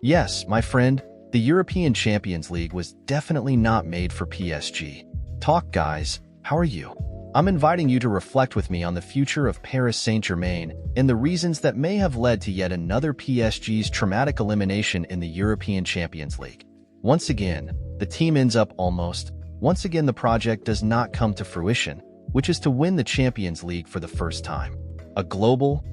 Yes, my friend, the European Champions League was definitely not made for PSG. Talk, guys, how are you? I'm inviting you to reflect with me on the future of Paris Saint-Germain and the reasons that may have led to yet another PSG's traumatic elimination in the European Champions League. Once again, the team ends up almost. Once again, the project does not come to fruition, which is to win the Champions League for the first time. A global,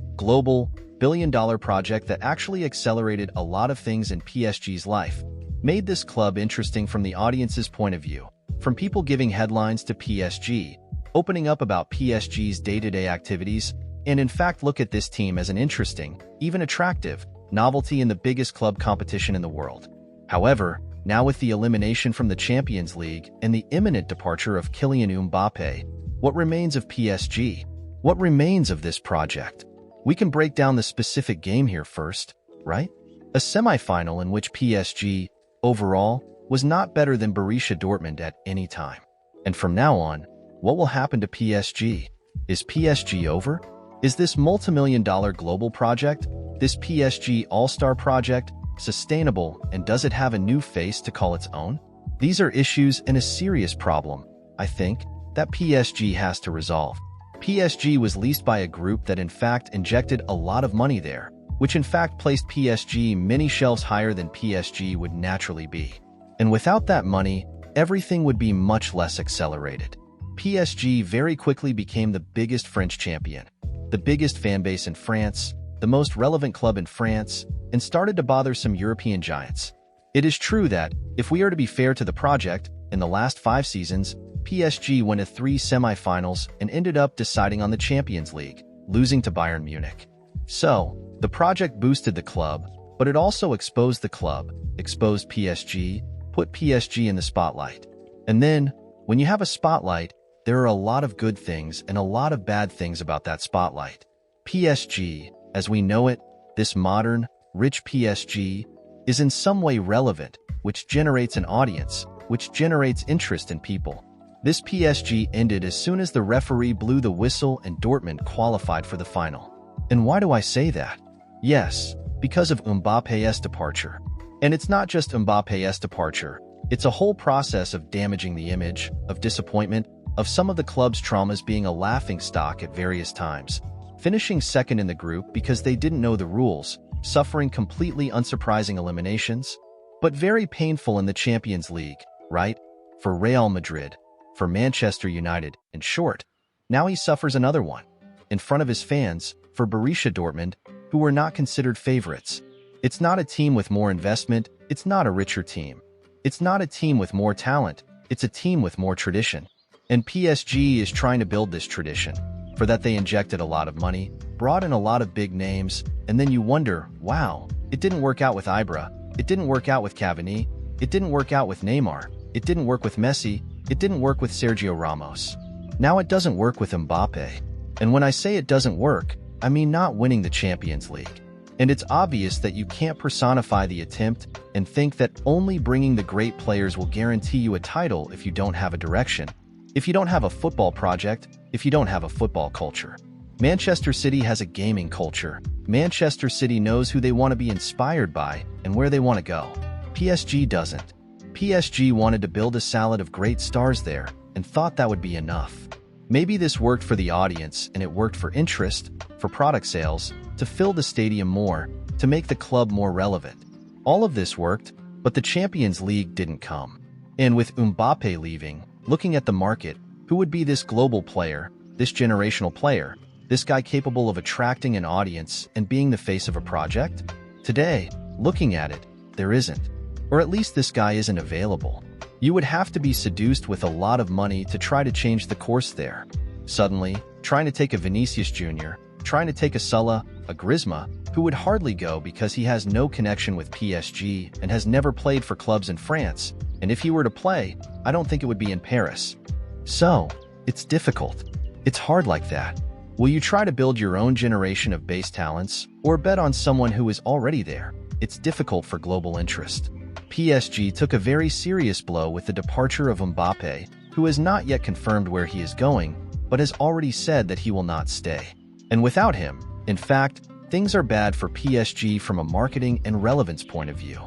billion-dollar project that actually accelerated a lot of things in PSG's life, made this club interesting from the audience's point of view, from people giving headlines to PSG, opening up about PSG's day-to-day activities, and in fact look at this team as an interesting, even attractive, novelty in the biggest club competition in the world. However, now with the elimination from the Champions League and the imminent departure of Kylian Mbappé, what remains of PSG? What remains of this project? We can break down the specific game here first, right? A semi-final in which PSG, overall, was not better than Borussia Dortmund at any time. And from now on, what will happen to PSG? Is PSG over? Is this multi-million-dollar global project, this PSG All-Star project, sustainable, and does it have a new face to call its own? These are issues and a serious problem, I think, that PSG has to resolve. PSG was leased by a group that in fact injected a lot of money there, which in fact placed PSG many shelves higher than PSG would naturally be. And without that money, everything would be much less accelerated. PSG very quickly became the biggest French champion, the biggest fan base in France, the most relevant club in France, and started to bother some European giants. It is true that, if we are to be fair to the project, in the last 5 seasons, PSG went to 3 semi-finals and ended up deciding on the Champions League, losing to Bayern Munich. So, the project boosted the club, but it also exposed the club, exposed PSG, put PSG in the spotlight. And then, when you have a spotlight, there are a lot of good things and a lot of bad things about that spotlight. PSG, as we know it, this modern, rich PSG, is in some way relevant, which generates an audience, which generates interest in people. This PSG ended as soon as the referee blew the whistle and Dortmund qualified for the final. And why do I say that? Yes, because of Mbappé's departure. And it's not just Mbappé's departure, it's a whole process of damaging the image, of disappointment, of some of the club's traumas being a laughingstock at various times, finishing second in the group because they didn't know the rules, suffering completely unsurprising eliminations, but very painful in the Champions League, right? For Real Madrid, for Manchester United, in short. Now he suffers another one, in front of his fans, for Borussia Dortmund, who were not considered favorites. It's not a team with more investment, it's not a richer team. It's not a team with more talent, it's a team with more tradition. And PSG is trying to build this tradition. For that they injected a lot of money, brought in a lot of big names, and then you wonder, wow, it didn't work out with Ibra, it didn't work out with Cavani, it didn't work out with Neymar, it didn't work with Messi, it didn't work with Sergio Ramos. Now it doesn't work with Mbappé. And when I say it doesn't work, I mean not winning the Champions League. And it's obvious that you can't personify the attempt and think that only bringing the great players will guarantee you a title if you don't have a direction, if you don't have a football project, if you don't have a football culture. Manchester City has a gaming culture. Manchester City knows who they want to be inspired by and where they want to go. PSG doesn't. PSG wanted to build a salad of great stars there and thought that would be enough. Maybe this worked for the audience and it worked for interest, for product sales, to fill the stadium more, to make the club more relevant. All of this worked, but the Champions League didn't come. And with Mbappé leaving, looking at the market, who would be this global player, this generational player, this guy capable of attracting an audience and being the face of a project? Today, looking at it, there isn't. Or at least this guy isn't available. You would have to be seduced with a lot of money to try to change the course there. Suddenly, trying to take a Vinicius Jr., trying to take a Salah, a Griezmann, who would hardly go because he has no connection with PSG and has never played for clubs in France, and if he were to play, I don't think it would be in Paris. So, it's difficult. It's hard like that. Will you try to build your own generation of base talents, or bet on someone who is already there? It's difficult for global interest. PSG took a very serious blow with the departure of Mbappé, who has not yet confirmed where he is going, but has already said that he will not stay. And without him, in fact, things are bad for PSG from a marketing and relevance point of view.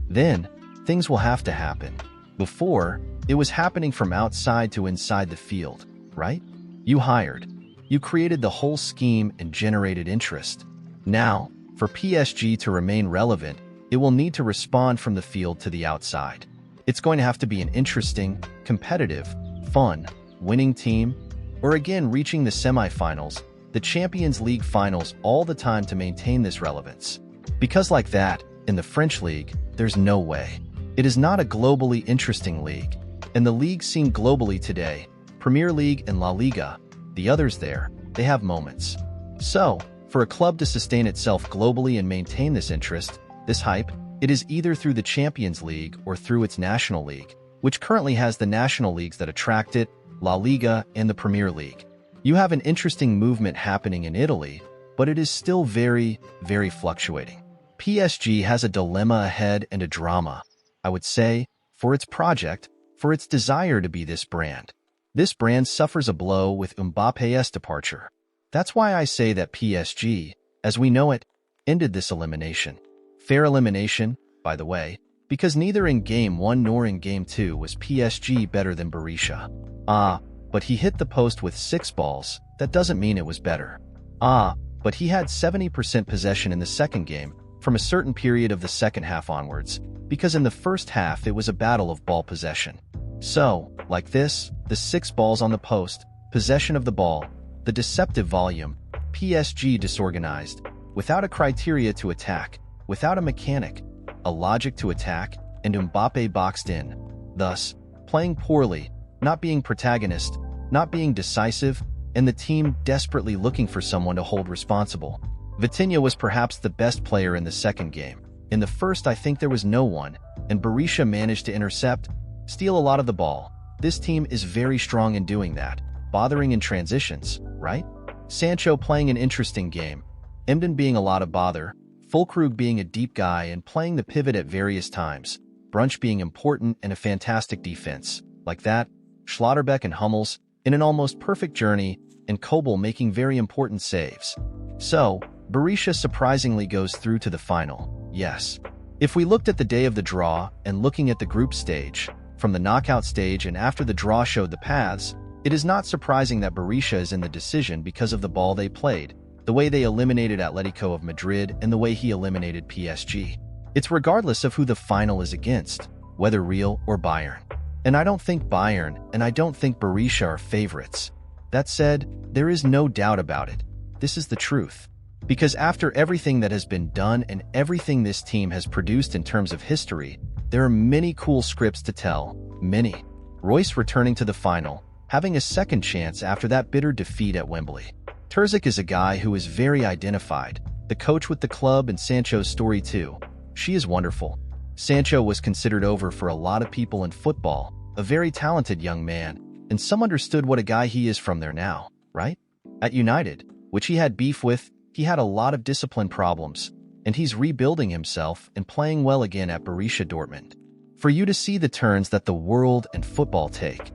Then, things will have to happen. Before, it was happening from outside to inside the field, right? You hired. You created the whole scheme and generated interest. Now, for PSG to remain relevant, it will need to respond from the field to the outside. It's going to have to be an interesting, competitive, fun, winning team, or again reaching the semifinals, the Champions League finals all the time to maintain this relevance. Because like that, in the French league, there's no way. It is not a globally interesting league, and the leagues seen globally today, Premier League and La Liga, the others there, they have moments. So, for a club to sustain itself globally and maintain this interest, this hype, it is either through the Champions League or through its national league, which currently has the national leagues that attract it, La Liga and the Premier League. You have an interesting movement happening in Italy, but it is still very, very fluctuating. PSG has a dilemma ahead and a drama, I would say, for its project, for its desire to be this brand. This brand suffers a blow with Mbappe's departure. That's why I say that PSG, as we know it, ended this elimination. Fair elimination, by the way, because neither in Game 1 nor in Game 2 was PSG better than Berisha. But he hit the post with 6 balls. That doesn't mean it was better. But he had 70% possession in the second game from a certain period of the second half onwards, because in the first half it was a battle of ball possession. So, like this, the 6 balls on the post, possession of the ball, the deceptive volume, PSG disorganized, without a criteria to attack, without a mechanic, a logic to attack, and Mbappe boxed in. Thus, playing poorly, not being protagonist, not being decisive, and the team desperately looking for someone to hold responsible. Vitinha was perhaps the best player in the second game. In the first, I think there was no one, and Berisha managed to intercept, steal a lot of the ball. This team is very strong in doing that, bothering in transitions, right? Sancho playing an interesting game, Emden being a lot of bother, Fulkrug being a deep guy and playing the pivot at various times, Brunch being important and a fantastic defense. Like that, Schlotterbeck and Hummels in an almost perfect journey, and Kobel making very important saves. So, Berisha surprisingly goes through to the final, yes. If we looked at the day of the draw and looking at the group stage, from the knockout stage and after the draw showed the paths, it is not surprising that Berisha is in the decision because of the ball they played, the way they eliminated Atletico of Madrid and the way he eliminated PSG. It's regardless of who the final is against, whether Real or Bayern. And I don't think Bayern and I don't think Berisha are favorites. That said, there is no doubt about it. This is the truth. Because after everything that has been done and everything this team has produced in terms of history, there are many cool scripts to tell, many. Royce returning to the final, having a second chance after that bitter defeat at Wembley. Terzic is a guy who is very identified, the coach with the club, and Sancho's story too. She is wonderful. Sancho was considered over for a lot of people in football, a very talented young man, and some understood what a guy he is from there now, right? At United, which he had beef with, he had a lot of discipline problems, and he's rebuilding himself and playing well again at Borussia Dortmund. For you to see the turns that the world and football take,